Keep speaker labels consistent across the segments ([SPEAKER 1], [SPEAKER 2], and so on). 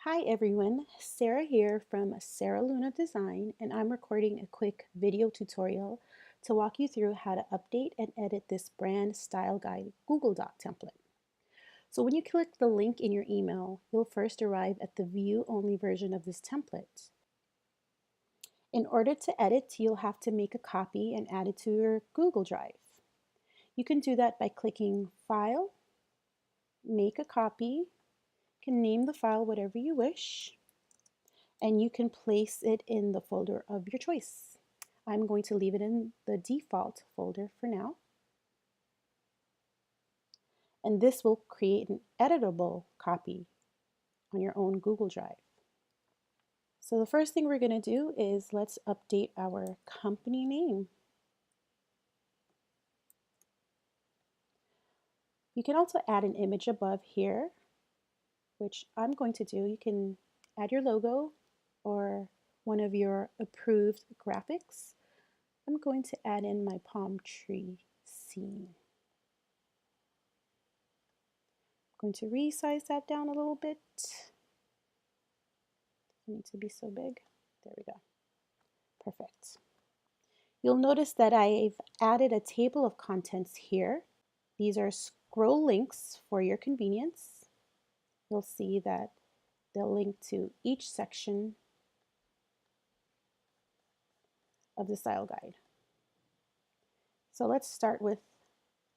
[SPEAKER 1] Hi everyone, Sarah here from Sarah Luna Design, and I'm recording a quick video tutorial to walk you through how to update and edit this brand style guide Google Doc template. So when you click the link in your email, you'll first arrive at the view-only version of this template. In order to edit, you'll have to make a copy and add it to your Google Drive. You can do that by clicking File, Make a Copy. You can name the file whatever you wish, and you can place it in the folder of your choice. I'm going to leave it in the default folder for now. And this will create an editable copy on your own Google Drive. So the first thing we're going to do is let's update our company name. You can also add an image above here, which I'm going to do. You can add your logo or one of your approved graphics. I'm going to add in my palm tree scene. Going to resize that down a little bit. Doesn't need to be so big. There we go. Perfect. You'll notice that I've added a table of contents here. These are scroll links for your convenience. You'll see that they'll link to each section of the style guide. So let's start with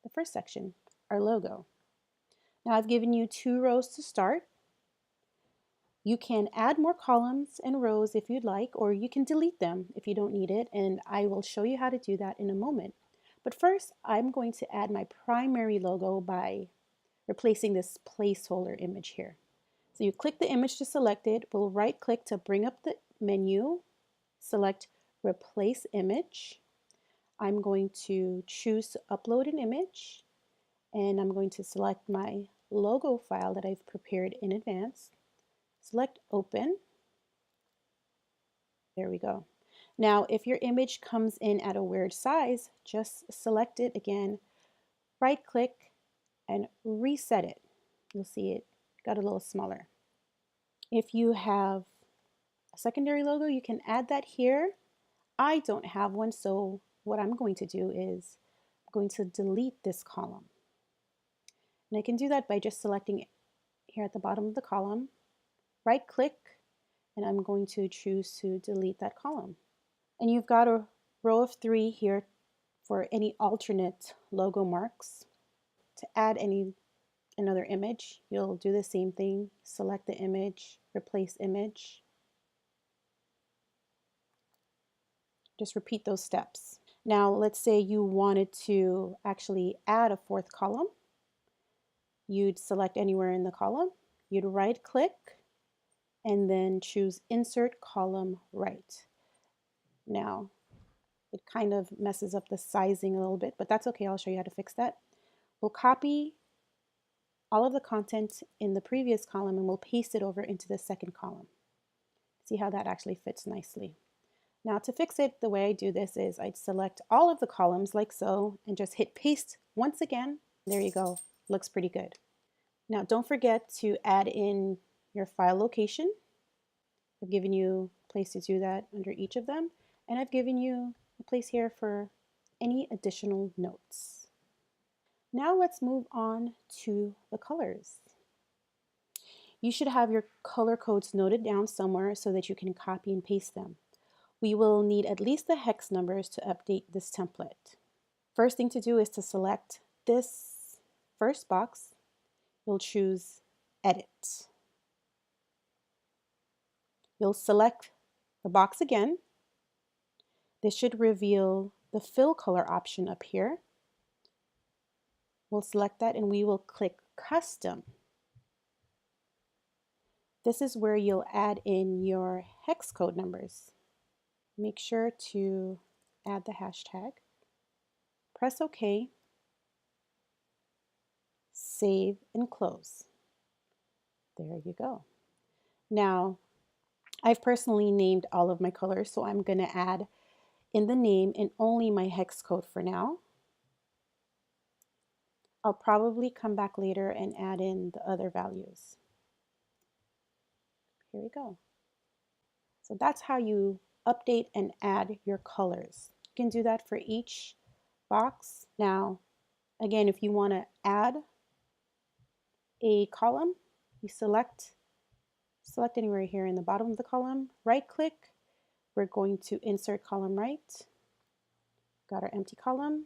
[SPEAKER 1] the first section, our logo. Now I've given you 2 rows to start. You can add more columns and rows if you'd like, or you can delete them if you don't need it, and I will show you how to do that in a moment. But first, I'm going to add my primary logo by replacing this placeholder image here. So you click the image to select it. We'll right-click to bring up the menu, select Replace Image. I'm going to choose to upload an image, and I'm going to select my logo file that I've prepared in advance. Select Open. There we go. Now, if your image comes in at a weird size, just select it again, right-click, and reset it. You'll see it got a little smaller. If you have a secondary logo, you can add that here. I don't have one, so what I'm going to do is I'm going to delete this column. And I can do that by just selecting it here at the bottom of the column, right-click, and I'm going to choose to delete that column. And you've got a row of 3 here for any alternate logo marks. To add another image, you'll do the same thing. Select the image, replace image. Just repeat those steps. Now let's say you wanted to actually add a 4th column. You'd select anywhere in the column. You'd right-click and then choose Insert Column Right. Now, it kind of messes up the sizing a little bit, but that's okay. I'll show you how to fix that. We'll copy all of the content in the previous column and we'll paste it over into the second column. See how that actually fits nicely. Now to fix it, the way I do this is I'd select all of the columns like so and just hit paste once again. There you go. Looks pretty good. Now don't forget to add in your file location. I've given you a place to do that under each of them, and I've given you a place here for any additional notes. Now let's move on to the colors. You should have your color codes noted down somewhere so that you can copy and paste them. We will need at least the hex numbers to update this template. First thing to do is to select this first box. You'll choose Edit. You'll select the box again. This should reveal the fill color option up here. We'll select that and we will click Custom. This is where you'll add in your hex code numbers. Make sure to add the hashtag. Press OK. Save and close. There you go. Now, I've personally named all of my colors, so I'm going to add in the name and only my hex code for now. I'll probably come back later and add in the other values. Here we go. So that's how you update and add your colors. You can do that for each box. Now, again, if you want to add a column, you select anywhere here in the bottom of the column, right click, we're going to insert column right, got our empty column,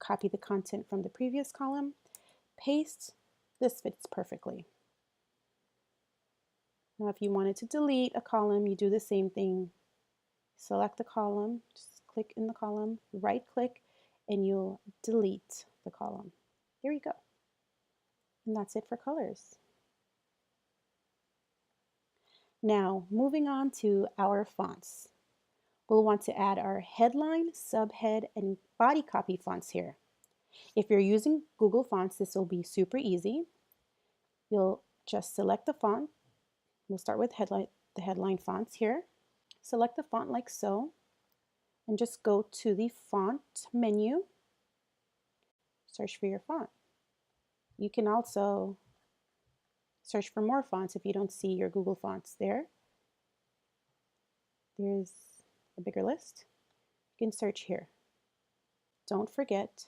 [SPEAKER 1] copy the content from the previous column, paste, this fits perfectly. Now if you wanted to delete a column, you do the same thing. Select the column, just click in the column, right click, and you'll delete the column. There you go. And that's it for colors. Now, moving on to our fonts. We'll want to add our headline, subhead, and body copy fonts here. If you're using Google Fonts, this will be super easy. You'll just select the font. We'll start with the headline fonts here. Select the font like so, and just go to the font menu. Search for your font. You can also search for more fonts if you don't see your Google Fonts there. There's a bigger list. You can search here. Don't forget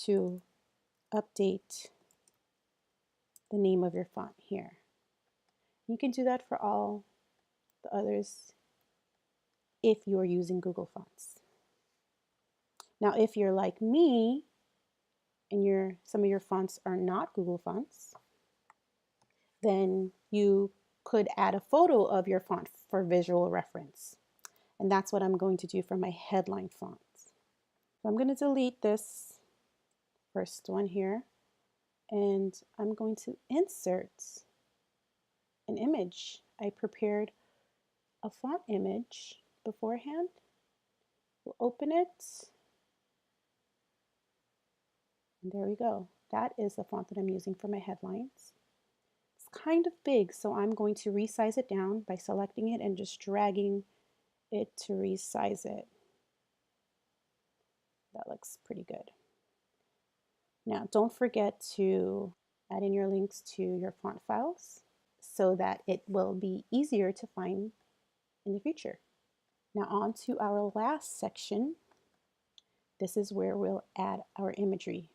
[SPEAKER 1] to update the name of your font here. You can do that for all the others if you're using Google Fonts. Now, if you're like me and some of your fonts are not Google Fonts, then you could add a photo of your font for visual reference. And that's what I'm going to do for my headline fonts. So I'm going to delete this first one here, and I'm going to insert an image. I prepared a font image beforehand. We'll open it. And there we go. That is the font that I'm using for my headlines. It's kind of big, so I'm going to resize it down by selecting it and just dragging it to resize it. That looks pretty good. Now, don't forget to add in your links to your font files so that it will be easier to find in the future. Now on to our last section. This is where we'll add our imagery.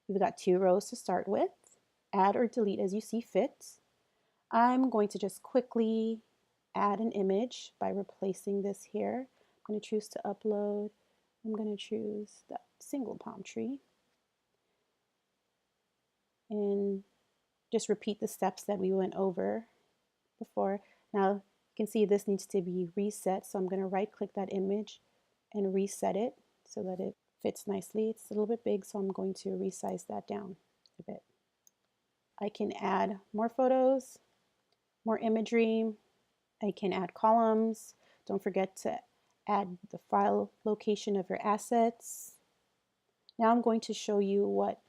[SPEAKER 1] We've got 2 rows to start with. Add or delete as you see fit. I'm going to just quickly add an image by replacing this here. I'm going to choose to upload. I'm going to choose that single palm tree. And just repeat the steps that we went over before. Now you can see this needs to be reset, so I'm going to right click that image and reset it so that it fits nicely. It's a little bit big, so I'm going to resize that down a bit. I can add more photos, more imagery. I can add columns. Don't forget to add the file location of your assets. Now I'm going to show you what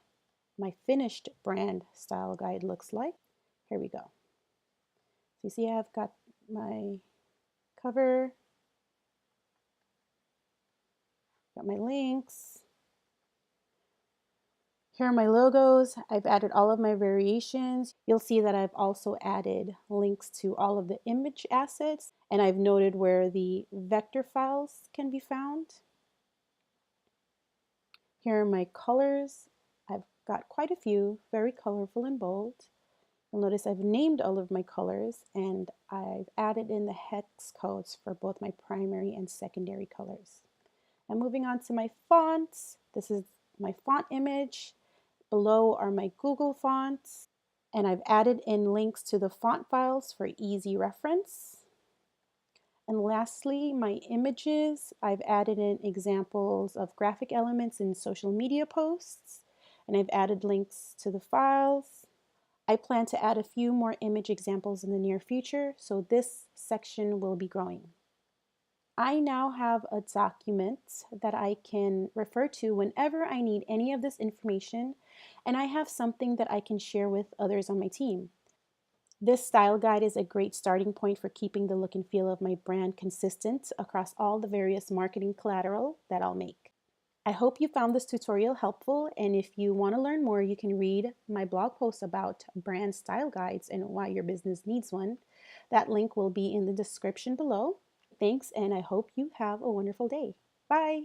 [SPEAKER 1] my finished brand style guide looks like. Here we go. So you see I've got my cover, got my links. Here are my logos. I've added all of my variations. You'll see that I've also added links to all of the image assets, and I've noted where the vector files can be found. Here are my colors. I've got quite a few, very colorful and bold. You'll notice I've named all of my colors, and I've added in the hex codes for both my primary and secondary colors. And moving on to my fonts, this is my font image. Below are my Google fonts, and I've added in links to the font files for easy reference. And lastly, my images, I've added in examples of graphic elements in social media posts, and I've added links to the files. I plan to add a few more image examples in the near future, so this section will be growing. I now have a document that I can refer to whenever I need any of this information, and I have something that I can share with others on my team. This style guide is a great starting point for keeping the look and feel of my brand consistent across all the various marketing collateral that I'll make. I hope you found this tutorial helpful, and if you want to learn more, you can read my blog post about brand style guides and why your business needs one. That link will be in the description below. Thanks, and I hope you have a wonderful day. Bye!